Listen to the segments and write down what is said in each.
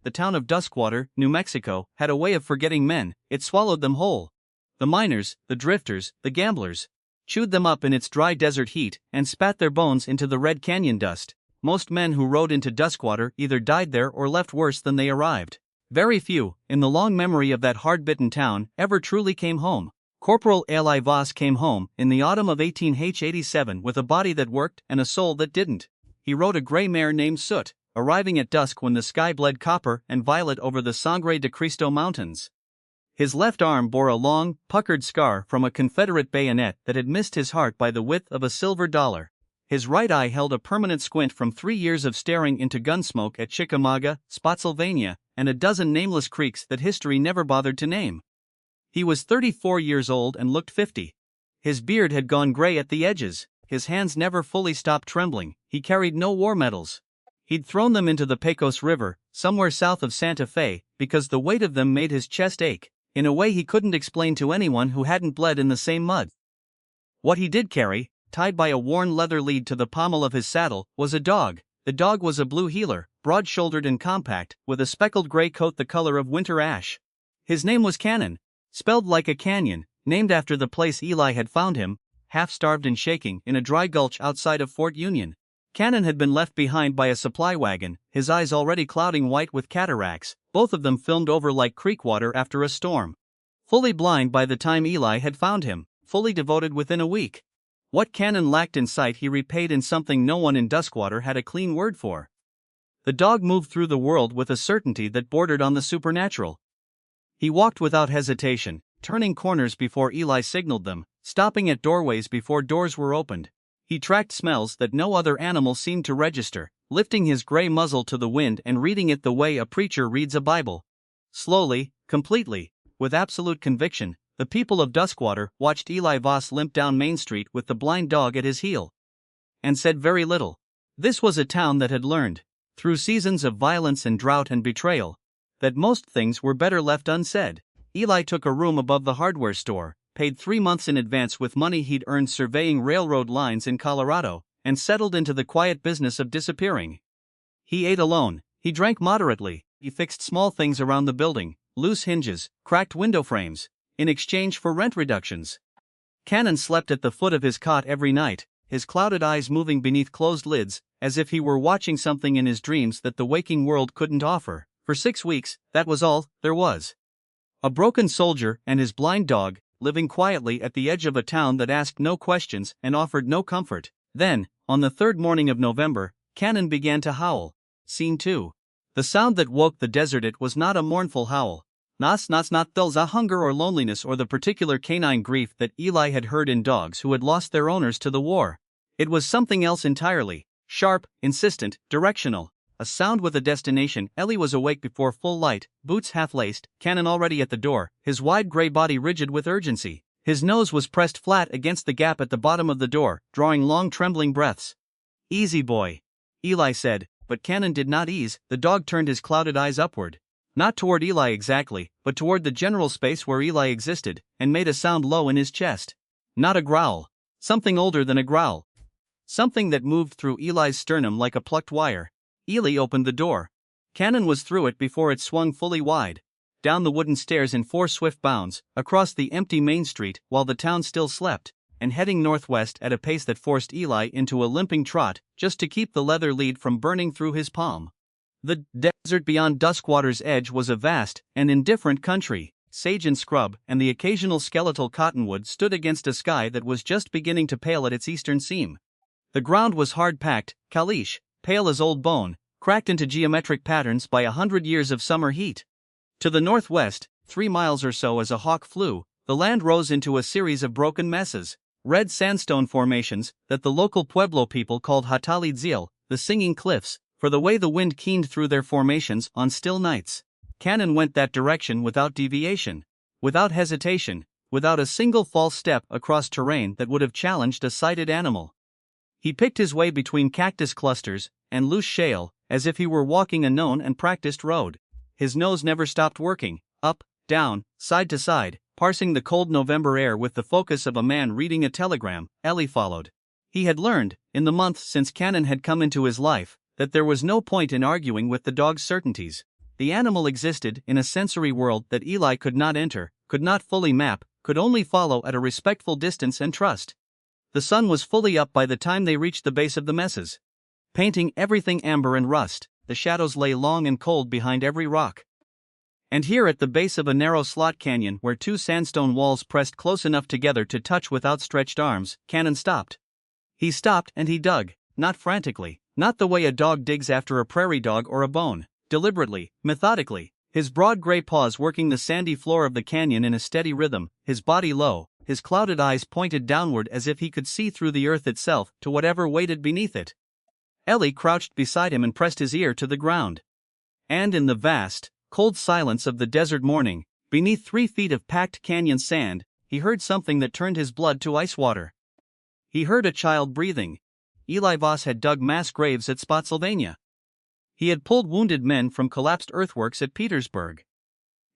the town of Duskwater, New Mexico, had a way of forgetting men. It swallowed them whole. The miners, the drifters, the gamblers, chewed them up in its dry desert heat and spat their bones into the red canyon dust. Most men who rode into Duskwater either died there or left worse than they arrived. Very few, in the long memory of that hard-bitten town, ever truly came home. Corporal Eli Voss came home in the autumn of 1887 with a body that worked and a soul that didn't. He rode a gray mare named Soot, arriving at dusk when the sky bled copper and violet over the Sangre de Cristo Mountains. His left arm bore a long, puckered scar from a Confederate bayonet that had missed his heart by the width of a silver dollar. His right eye held a permanent squint from 3 years of staring into gunsmoke at Chickamauga, Spotsylvania, and a dozen nameless creeks that history never bothered to name. He was 34 years old and looked 50. His beard had gone gray at the edges, his hands never fully stopped trembling, he carried no war medals. He'd thrown them into the Pecos River, somewhere south of Santa Fe, because the weight of them made his chest ache, in a way he couldn't explain to anyone who hadn't bled in the same mud. What he did carry, tied by a worn leather lead to the pommel of his saddle, was a dog. The dog was a blue heeler, broad-shouldered and compact, with a speckled gray coat the color of winter ash. His name was Canon, spelled like a canyon, named after the place Eli had found him, half-starved and shaking, in a dry gulch outside of Fort Union. Canon had been left behind by a supply wagon, his eyes already clouding white with cataracts, both of them filmed over like creek water after a storm. Fully blind by the time Eli had found him, fully devoted within a week. What Canon lacked in sight he repaid in something no one in Duskwater had a clean word for. The dog moved through the world with a certainty that bordered on the supernatural. He walked without hesitation, turning corners before Eli signaled them, stopping at doorways before doors were opened. He tracked smells that no other animal seemed to register, lifting his gray muzzle to the wind and reading it the way a preacher reads a Bible. Slowly, completely, with absolute conviction, the people of Duskwater watched Eli Voss limp down Main Street with the blind dog at his heel. And said very little. This was a town that had learned, through seasons of violence and drought and betrayal, that most things were better left unsaid. Eli took a room above the hardware store, paid 3 months in advance with money he'd earned surveying railroad lines in Colorado, and settled into the quiet business of disappearing. He ate alone, he drank moderately, he fixed small things around the building, loose hinges, cracked window frames, in exchange for rent reductions. Canon slept at the foot of his cot every night, his clouded eyes moving beneath closed lids, as if he were watching something in his dreams that the waking world couldn't offer. For 6 weeks, that was all there was. A broken soldier and his blind dog, living quietly at the edge of a town that asked no questions and offered no comfort. Then, on the 3rd morning of November, Canon began to howl. Scene 2. The sound that woke the desert. It was not a mournful howl. Not the hunger or loneliness or the particular canine grief that Eli had heard in dogs who had lost their owners to the war. It was something else entirely. Sharp, insistent, directional. A sound with a destination. Eli was awake before full light, boots half-laced, Canon already at the door, his wide gray body rigid with urgency. His nose was pressed flat against the gap at the bottom of the door, drawing long trembling breaths. "Easy, boy," Eli said, but Canon did not ease. The dog turned his clouded eyes upward. Not toward Eli exactly, but toward the general space where Eli existed, and made a sound low in his chest. Not a growl. Something older than a growl. Something that moved through Eli's sternum like a plucked wire. Eli opened the door. Canon was through it before it swung fully wide. Down the wooden stairs in 4 swift bounds, across the empty Main Street while the town still slept, and heading northwest at a pace that forced Eli into a limping trot just to keep the leather lead from burning through his palm. The desert beyond Duskwater's edge was a vast and indifferent country. Sage and scrub and the occasional skeletal cottonwood stood against a sky that was just beginning to pale at its eastern seam. The ground was hard-packed, caliche, pale as old bone, cracked into geometric patterns by 100 years of summer heat. To the northwest, 3 miles or so as a hawk flew, the land rose into a series of broken mesas, red sandstone formations that the local Pueblo people called Hatalidzil, the singing cliffs, for the way the wind keened through their formations on still nights. Canon went that direction without deviation, without hesitation, without a single false step across terrain that would have challenged a sighted animal. He picked his way between cactus clusters and loose shale, as if he were walking a known and practiced road. His nose never stopped working, up, down, side to side, parsing the cold November air with the focus of a man reading a telegram. Eli followed. He had learned, in the months since Canon had come into his life, that there was no point in arguing with the dog's certainties. The animal existed in a sensory world that Eli could not enter, could not fully map, could only follow at a respectful distance and trust. The sun was fully up by the time they reached the base of the mesas. Painting everything amber and rust, the shadows lay long and cold behind every rock. And here at the base of a narrow slot canyon where two sandstone walls pressed close enough together to touch with outstretched arms, Canon stopped. He stopped and he dug, not frantically, not the way a dog digs after a prairie dog or a bone, deliberately, methodically, his broad gray paws working the sandy floor of the canyon in a steady rhythm, his body low, his clouded eyes pointed downward as if he could see through the earth itself to whatever waited beneath it. Eli crouched beside him and pressed his ear to the ground. And in the vast, cold silence of the desert morning, beneath 3 feet of packed canyon sand, he heard something that turned his blood to ice water. He heard a child breathing. Eli Voss had dug mass graves at Spotsylvania. He had pulled wounded men from collapsed earthworks at Petersburg.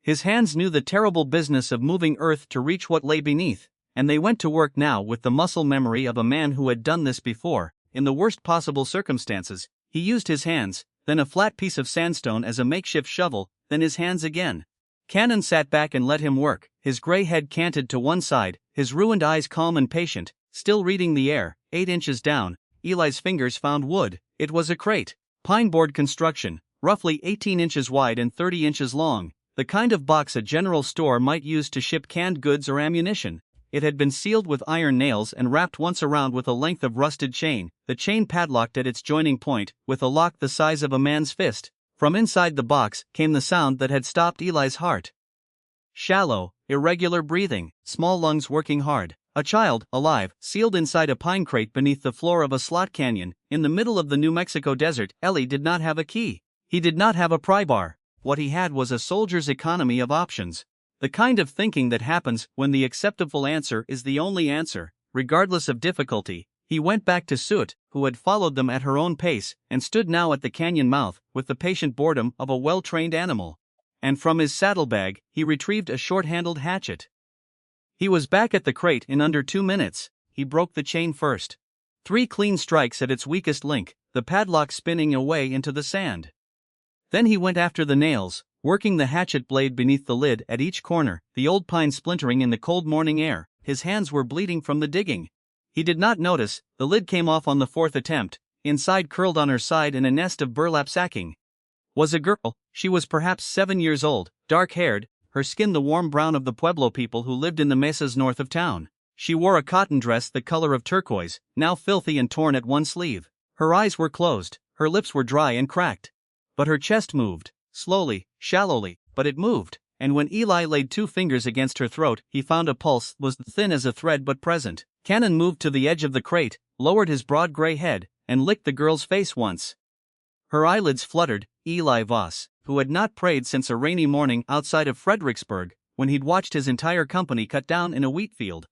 His hands knew the terrible business of moving earth to reach what lay beneath, and they went to work now with the muscle memory of a man who had done this before. In the worst possible circumstances, he used his hands, then a flat piece of sandstone as a makeshift shovel, then his hands again. Canon sat back and let him work, his gray head canted to one side, his ruined eyes calm and patient, still reading the air. 8 inches down, Eli's fingers found wood. It was a crate. Pine board construction, roughly 18 inches wide and 30 inches long, the kind of box a general store might use to ship canned goods or ammunition. It had been sealed with iron nails and wrapped once around with a length of rusted chain, the chain padlocked at its joining point, with a lock the size of a man's fist. From inside the box came the sound that had stopped Eli's heart. Shallow, irregular breathing, small lungs working hard. A child, alive, sealed inside a pine crate beneath the floor of a slot canyon, in the middle of the New Mexico desert. Eli did not have a key. He did not have a pry bar. What he had was a soldier's economy of options. The kind of thinking that happens when the acceptable answer is the only answer, regardless of difficulty. He went back to Soot, who had followed them at her own pace, and stood now at the canyon mouth, with the patient boredom of a well-trained animal. And from his saddlebag, he retrieved a short-handled hatchet. He was back at the crate in under 2 minutes. He broke the chain first. 3 clean strikes at its weakest link, the padlock spinning away into the sand. Then he went after the nails, working the hatchet blade beneath the lid at each corner, the old pine splintering in the cold morning air. His hands were bleeding from the digging. He did not notice, the lid came off on the 4th attempt. Inside, curled on her side in a nest of burlap sacking, was a girl. She was perhaps 7 years old, dark-haired, her skin the warm brown of the Pueblo people who lived in the mesas north of town. She wore a cotton dress the color of turquoise, now filthy and torn at one sleeve. Her eyes were closed, her lips were dry and cracked. But her chest moved, slowly, shallowly, but it moved, and when Eli laid 2 fingers against her throat, he found a pulse was thin as a thread but present. Canon moved to the edge of the crate, lowered his broad gray head, and licked the girl's face once. Her eyelids fluttered. Eli Voss, who had not prayed since a rainy morning outside of Fredericksburg, when he'd watched his entire company cut down in a wheat field,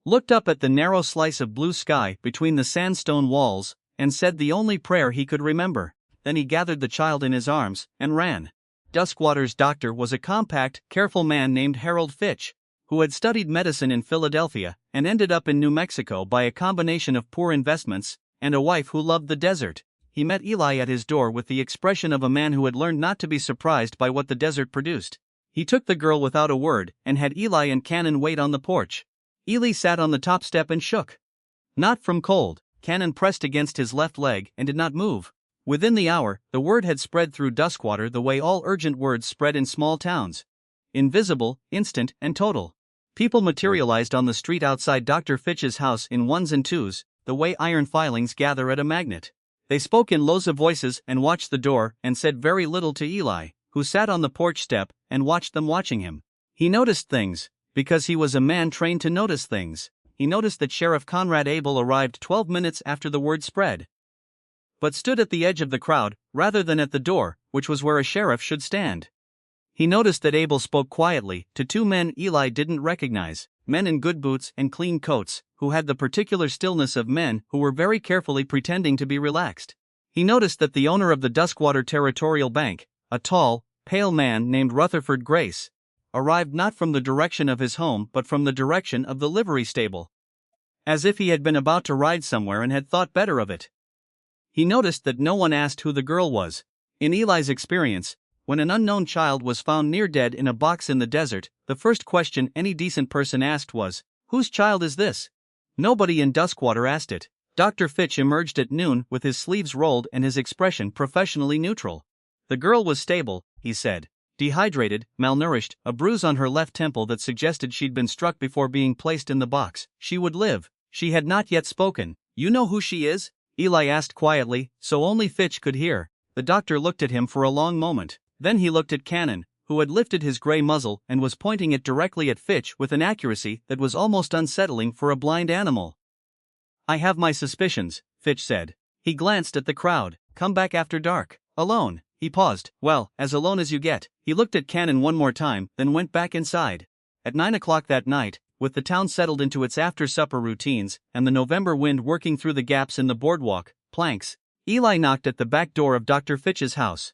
looked up at the narrow slice of blue sky between the sandstone walls, and said the only prayer he could remember. Then he gathered the child in his arms and ran. Duskwater's doctor was a compact, careful man named Harold Fitch, who had studied medicine in Philadelphia and ended up in New Mexico by a combination of poor investments and a wife who loved the desert. He met Eli at his door with the expression of a man who had learned not to be surprised by what the desert produced. He took the girl without a word and had Eli and Canon wait on the porch. Eli sat on the top step and shook. Not from cold. Canon pressed against his left leg and did not move. Within the hour, the word had spread through Duskwater the way all urgent words spread in small towns. Invisible, instant, and total. People materialized on the street outside Dr. Fitch's house in ones and twos, the way iron filings gather at a magnet. They spoke in lows of voices and watched the door and said very little to Eli, who sat on the porch step and watched them watching him. He noticed things, because he was a man trained to notice things. He noticed that Sheriff Conrad Abel arrived 12 minutes after the word spread, but stood at the edge of the crowd, rather than at the door, which was where a sheriff should stand. He noticed that Abel spoke quietly to 2 men Eli didn't recognize, men in good boots and clean coats, who had the particular stillness of men who were very carefully pretending to be relaxed. He noticed that the owner of the Duskwater Territorial Bank, a tall, pale man named Rutherford Grace, arrived not from the direction of his home but from the direction of the livery stable, as if he had been about to ride somewhere and had thought better of it. He noticed that no one asked who the girl was. In Eli's experience, When an unknown child was found near dead in a box in the desert, the first question any decent person asked was, "Whose child is this?" Nobody in Duskwater asked it. Dr. Fitch emerged at noon with his sleeves rolled and his expression professionally neutral. The girl was stable, he said. Dehydrated, malnourished, a bruise on her left temple that suggested she'd been struck before being placed in the box. She would live. She had not yet spoken. "You know who she is?" Eli asked quietly, so only Fitch could hear. The doctor looked at him for a long moment. Then he looked at Canon, who had lifted his gray muzzle and was pointing it directly at Fitch with an accuracy that was almost unsettling for a blind animal. "I have my suspicions," Fitch said. He glanced at the crowd. "Come back after dark. Alone." He paused. "Well, as alone as you get." He looked at Canon one more time, then went back inside. At 9 o'clock that night, with the town settled into its after-supper routines and the November wind working through the gaps in the boardwalk planks, Eli knocked at the back door of Dr. Fitch's house.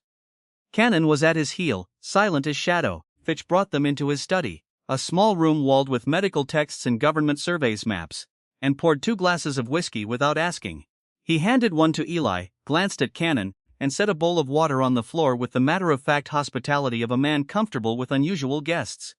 Canon was at his heel, silent as shadow. Fitch brought them into his study, a small room walled with medical texts and government surveys maps, and poured 2 glasses of whiskey without asking. He handed one to Eli, glanced at Canon, and set a bowl of water on the floor with the matter-of-fact hospitality of a man comfortable with unusual guests.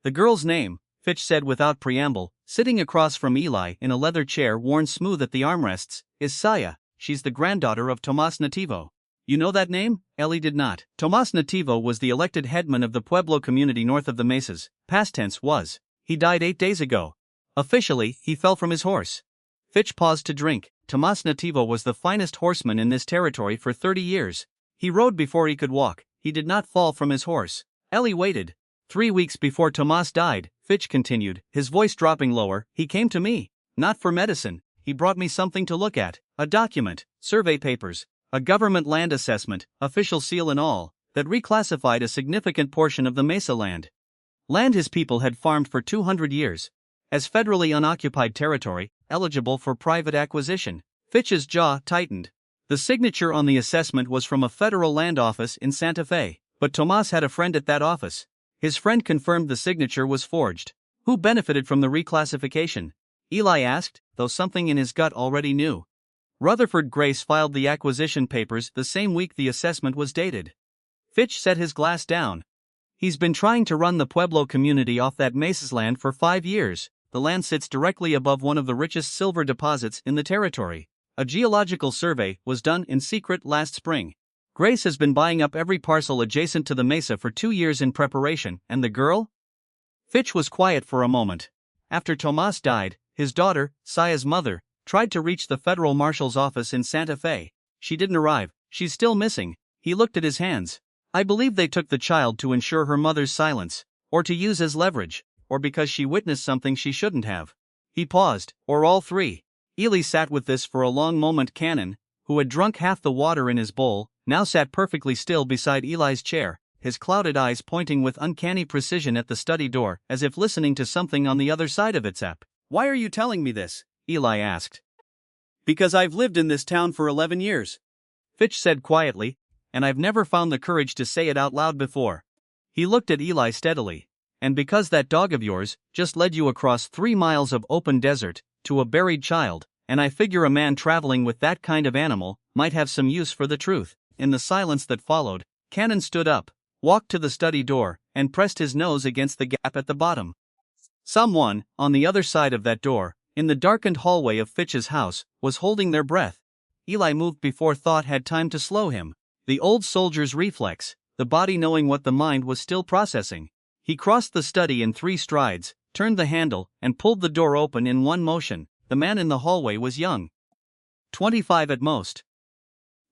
"The girl's name," Fitch said without preamble, sitting across from Eli in a leather chair worn smooth at the armrests, "is Saya. She's the granddaughter of Tomas Nativo." "You know that name?" Eli did not. Tomas Nativo was the elected headman of the Pueblo community north of the mesas. Past tense was. He died 8 days ago. Officially, he fell from his horse. Fitch paused to drink. Tomas Nativo was the finest horseman in this territory for 30 years. He rode before he could walk. He did not fall from his horse. Eli waited. 3 weeks before Tomas died, Fitch continued, his voice dropping lower, he came to me. Not for medicine. He brought me something to look at. A document, survey papers, a government land assessment, official seal and all, that reclassified a significant portion of the mesa land. Land his people had farmed for 200 years. As federally unoccupied territory, eligible for private acquisition. Fitch's jaw tightened. The signature on the assessment was from a federal land office in Santa Fe, but Tomas had a friend at that office. His friend confirmed the signature was forged. Who benefited from the reclassification? Eli asked, though something in his gut already knew. Rutherford Grace filed the acquisition papers the same week the assessment was dated. Fitch set his glass down. He's been trying to run the Pueblo community off that mesas land for 5 years. The land sits directly above one of the richest silver deposits in the territory. A geological survey was done in secret last spring. Grace has been buying up every parcel adjacent to the mesa for 2 years in preparation, and the girl? Fitch was quiet for a moment. After Tomas died, his daughter, Saya's mother, tried to reach the federal marshal's office in Santa Fe. She didn't arrive. She's still missing. He looked at his hands. I believe they took the child to ensure her mother's silence, or to use as leverage, or because she witnessed something she shouldn't have. He paused, or all three. Eli sat with this for a long moment. Canon, who had drunk half the water in his bowl, now sat perfectly still beside Eli's chair, his clouded eyes pointing with uncanny precision at the study door, as if listening to something on the other side of its app. Why are you telling me this? Eli asked. Because I've lived in this town for 11 years. Fitch said quietly, and I've never found the courage to say it out loud before. He looked at Eli steadily. And because that dog of yours just led you across 3 miles of open desert to a buried child, and I figure a man traveling with that kind of animal might have some use for the truth. In the silence that followed, Canon stood up, walked to the study door, and pressed his nose against the gap at the bottom. Someone, on the other side of that door, in the darkened hallway of Fitch's house, was holding their breath. Eli moved before thought had time to slow him. The old soldier's reflex, the body knowing what the mind was still processing. He crossed the study in 3 strides, turned the handle, and pulled the door open in one motion. The man in the hallway was young. 25 at most.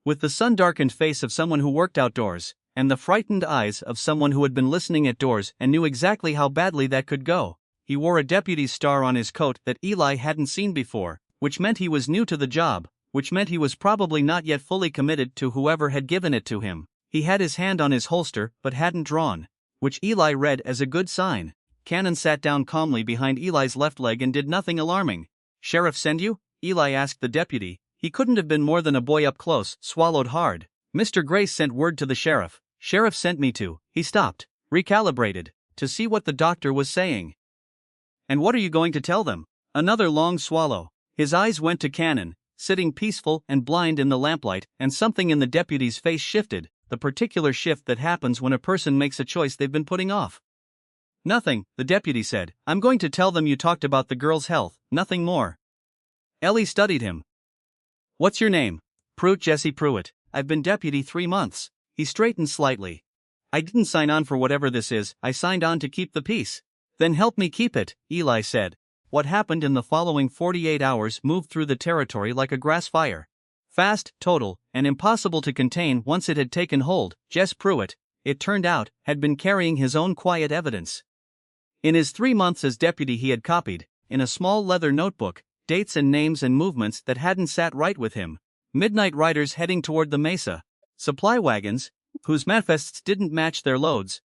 With the sun-darkened face of someone who worked outdoors, and the frightened eyes of someone who had been listening at doors and knew exactly how badly that could go. He wore a deputy's star on his coat that Eli hadn't seen before, which meant he was new to the job, which meant he was probably not yet fully committed to whoever had given it to him. He had his hand on his holster but hadn't drawn, which Eli read as a good sign. Canon sat down calmly behind Eli's left leg and did nothing alarming. Sheriff send you? Eli asked the deputy. He couldn't have been more than a boy up close, swallowed hard. Mr. Grace sent word to the sheriff. Sheriff sent me to. He stopped, recalibrated, to see what the doctor was saying. And what are you going to tell them? Another long swallow. His eyes went to Canon, sitting peaceful and blind in the lamplight, and something in the deputy's face shifted. the particular shift that happens when a person makes a choice they've been putting off. Nothing, the deputy said. I'm going to tell them you talked about the girl's health, nothing more. Ellie studied him. What's your name? Pruitt, Jesse Pruitt. I've been deputy 3 months. He straightened slightly. I didn't sign on for whatever this is, I signed on to keep the peace. Then help me keep it, Eli said. What happened in the following 48 hours moved through the territory like a grass fire. Fast, total, and impossible to contain once it had taken hold. Jess Pruitt, it turned out, had been carrying his own quiet evidence. In his 3 months as deputy he had copied, in a small leather notebook, dates and names and movements that hadn't sat right with him. Midnight riders heading toward the mesa. Supply wagons, whose manifests didn't match their loads.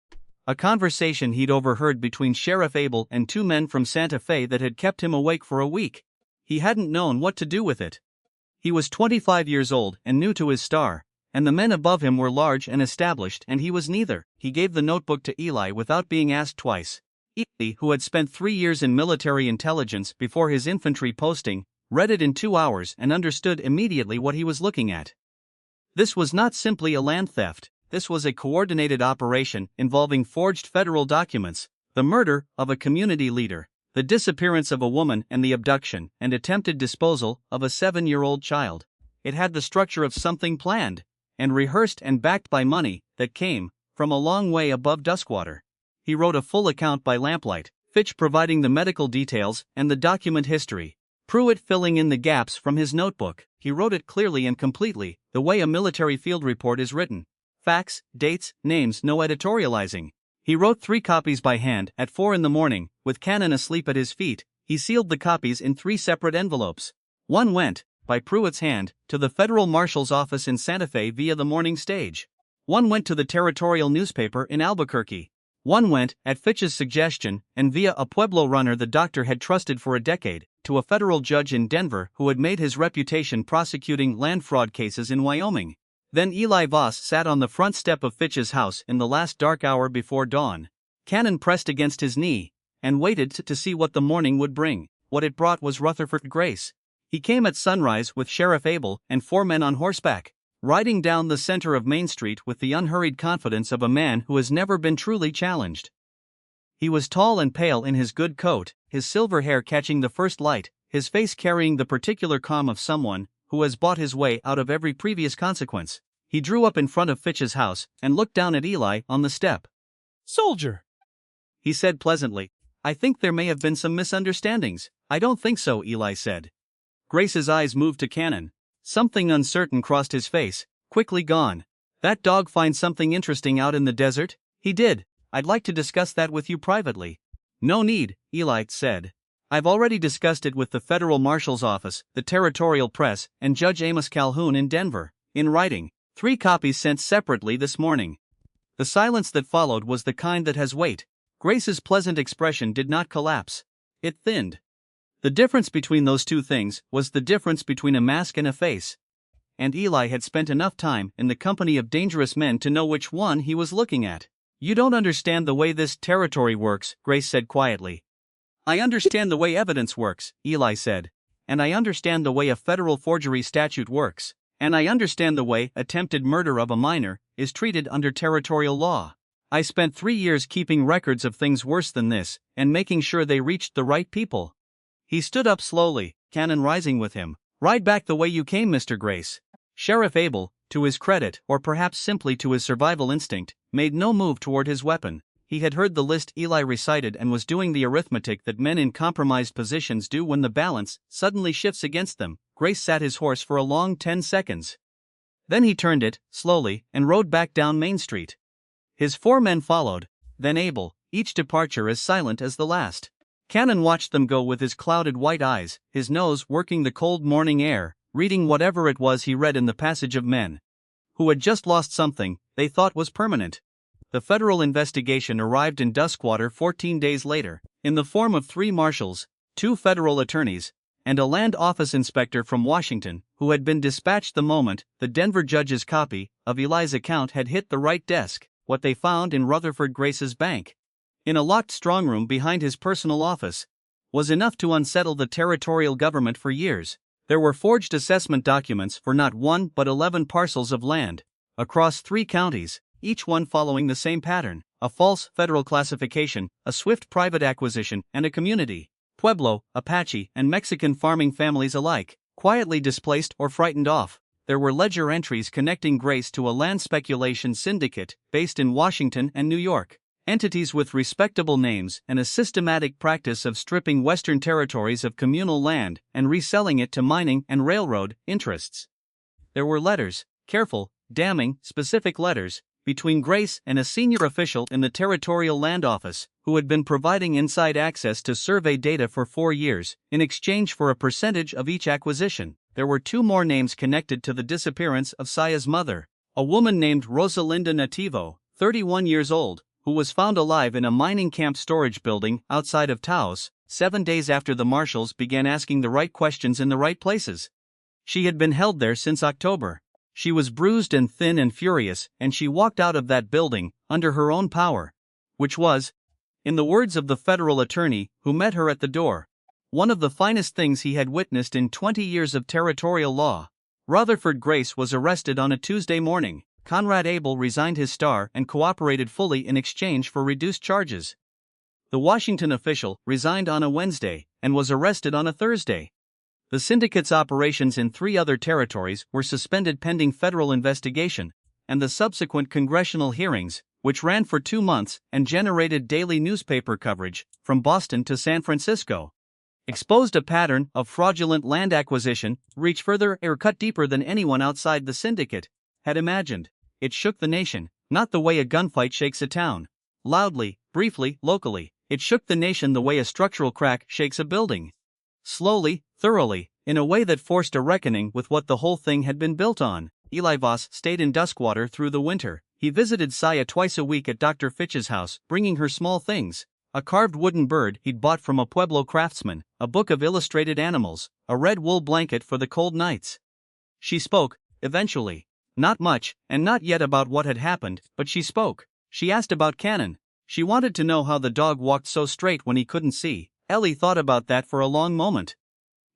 A conversation he'd overheard between Sheriff Abel and 2 men from Santa Fe that had kept him awake for a week. He hadn't known what to do with it. He was 25 years old and new to his star, and the men above him were large and established and he was neither. He gave the notebook to Eli without being asked twice. Eli, who had spent 3 years in military intelligence before his infantry posting, read it in 2 hours and understood immediately what he was looking at. This was not simply a land theft. This was a coordinated operation involving forged federal documents, the murder of a community leader, the disappearance of a woman and the abduction and attempted disposal of a 7-year-old child. It had the structure of something planned, and rehearsed and backed by money that came from a long way above Duskwater. He wrote a full account by lamplight, Fitch providing the medical details and the document history, Pruitt filling in the gaps from his notebook. He wrote it clearly and completely, the way a military field report is written. Facts, dates, names, no editorializing. He wrote 3 copies by hand at 4 in the morning, with Canon asleep at his feet. He sealed the copies in 3 separate envelopes. One went, by Pruitt's hand, to the federal marshal's office in Santa Fe via the morning stage. One went to the territorial newspaper in Albuquerque. One went, at Fitch's suggestion, and via a Pueblo runner the doctor had trusted for a decade, to a federal judge in Denver who had made his reputation prosecuting land fraud cases in Wyoming. Then Eli Voss sat on the front step of Fitch's house in the last dark hour before dawn. Canon pressed against his knee, and waited to see what the morning would bring. What it brought was Rutherford Grace. He came at sunrise with Sheriff Abel and 4 men on horseback, riding down the center of Main Street with the unhurried confidence of a man who has never been truly challenged. He was tall and pale in his good coat, his silver hair catching the first light, his face carrying the particular calm of someone who has bought his way out of every previous consequence. He drew up in front of Fitch's house and looked down at Eli on the step. "Soldier," he said pleasantly. "I think there may have been some misunderstandings." "I don't think so," Eli said. Grace's eyes moved to Canon. Something uncertain crossed his face. "Quickly gone. That dog find something interesting out in the desert?" "He did. I'd like to discuss that with you privately." "No need," Eli said. "I've already discussed it with the federal marshal's office, the territorial press, and Judge Amos Calhoun in Denver, in writing. 3 copies sent separately this morning." The silence that followed was the kind that has weight. Grace's pleasant expression did not collapse. It thinned. The difference between those 2 things was the difference between a mask and a face. And Eli had spent enough time in the company of dangerous men to know which one he was looking at. "You don't understand the way this territory works," Grace said quietly. "I understand the way evidence works," Eli said. "And I understand the way a federal forgery statute works. And I understand the way attempted murder of a minor is treated under territorial law. I spent 3 years keeping records of things worse than this, and making sure they reached the right people." He stood up slowly, Canon rising with him. "Ride back the way you came, Mr. Grace." Sheriff Abel, to his credit or perhaps simply to his survival instinct, made no move toward his weapon. He had heard the list Eli recited and was doing the arithmetic that men in compromised positions do when the balance suddenly shifts against them. Grace sat his horse for a long 10 seconds. Then he turned it, slowly, and rode back down Main Street. His 4 men followed, then Abel, each departure as silent as the last. Canon watched them go with his clouded white eyes, his nose working the cold morning air, reading whatever it was he read in the passage of men who had just lost something they thought was permanent. The federal investigation arrived in Duskwater 14 days later, in the form of 3 marshals, 2 federal attorneys, and a land office inspector from Washington, who had been dispatched the moment the Denver judge's copy of Eli's account had hit the right desk. What they found in Rutherford Grace's bank, in a locked strongroom behind his personal office, was enough to unsettle the territorial government for years. There were forged assessment documents for not 1 but 11 parcels of land, across 3 counties, each one following the same pattern: a false federal classification, a swift private acquisition, and a community. Pueblo, Apache, and Mexican farming families alike, quietly displaced or frightened off. There were ledger entries connecting Grace to a land speculation syndicate based in Washington and New York. Entities with respectable names and a systematic practice of stripping Western territories of communal land and reselling it to mining and railroad interests. There were letters, careful, damning, specific letters, between Grace and a senior official in the Territorial Land Office, who had been providing inside access to survey data for 4 years, in exchange for a percentage of each acquisition. There were 2 more names connected to the disappearance of Saya's mother, a woman named Rosalinda Nativo, 31 years old, who was found alive in a mining camp storage building outside of Taos, 7 days after the marshals began asking the right questions in the right places. She had been held there since October. She was bruised and thin and furious, and she walked out of that building, under her own power. Which was, in the words of the federal attorney who met her at the door, one of the finest things he had witnessed in 20 years of territorial law. Rutherford Grace was arrested on a Tuesday morning. Conrad Abel resigned his star and cooperated fully in exchange for reduced charges. The Washington official resigned on a Wednesday and was arrested on a Thursday. The syndicate's operations in 3 other territories were suspended pending federal investigation, and the subsequent congressional hearings, which ran for 2 months and generated daily newspaper coverage from Boston to San Francisco, exposed a pattern of fraudulent land acquisition, reach further or cut deeper than anyone outside the syndicate had imagined. It shook the nation, not the way a gunfight shakes a town. Loudly, briefly, locally, it shook the nation the way a structural crack shakes a building. Slowly, thoroughly, in a way that forced a reckoning with what the whole thing had been built on. Eli Voss stayed in Duskwater through the winter. He visited Saya twice a week at Dr. Fitch's house, bringing her small things: a carved wooden bird he'd bought from a Pueblo craftsman, a book of illustrated animals, a red wool blanket for the cold nights. She spoke, eventually. Not much, and not yet about what had happened, but she spoke. She asked about Canon. She wanted to know how the dog walked so straight when he couldn't see. Ellie thought about that for a long moment.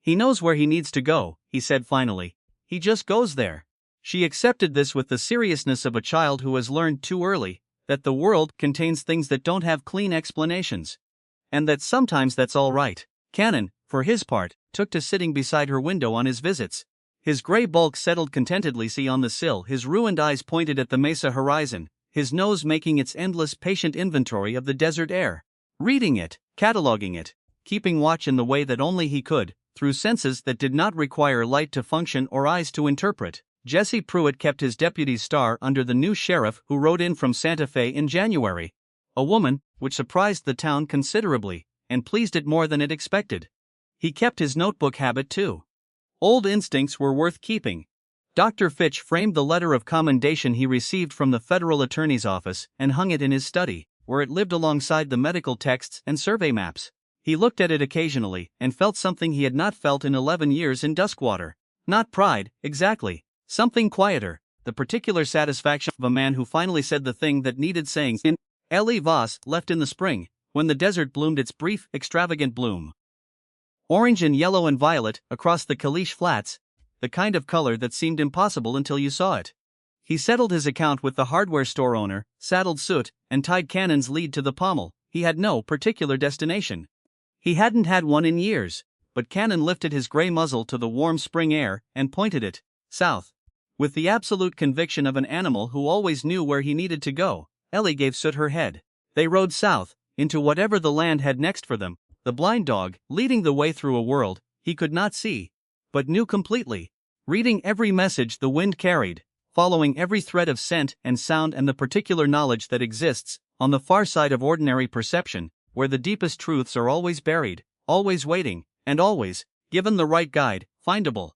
He knows where he needs to go, he said finally. He just goes there. She accepted this with the seriousness of a child who has learned too early that the world contains things that don't have clean explanations. And that sometimes that's all right. Canon, for his part, took to sitting beside her window on his visits. His gray bulk settled contentedly on the sill, his ruined eyes pointed at the mesa horizon, his nose making its endless patient inventory of the desert air. Reading it, cataloging it, keeping watch in the way that only he could, through senses that did not require light to function or eyes to interpret. Jesse Pruitt kept his deputy's star under the new sheriff who rode in from Santa Fe in January. A woman, which surprised the town considerably, and pleased it more than it expected. He kept his notebook habit too. Old instincts were worth keeping. Dr. Fitch framed the letter of commendation he received from the federal attorney's office and hung it in his study, where it lived alongside the medical texts and survey maps. He looked at it occasionally and felt something he had not felt in 11 years in Duskwater. Not pride, exactly. Something quieter, the particular satisfaction of a man who finally said the thing that needed saying. Eli Voss left in the spring, when the desert bloomed its brief, extravagant bloom. Orange and yellow and violet across the Kalish Flats, the kind of color that seemed impossible until you saw it. He settled his account with the hardware store owner, saddled Soot, and tied Canon's lead to the pommel. He had no particular destination. He hadn't had one in years, but Canon lifted his gray muzzle to the warm spring air and pointed it south. With the absolute conviction of an animal who always knew where he needed to go, Ellie gave Soot her head. They rode south, into whatever the land had next for them, the blind dog leading the way through a world he could not see, but knew completely, reading every message the wind carried, following every thread of scent and sound and the particular knowledge that exists on the far side of ordinary perception, where the deepest truths are always buried, always waiting, and always, given the right guide, findable.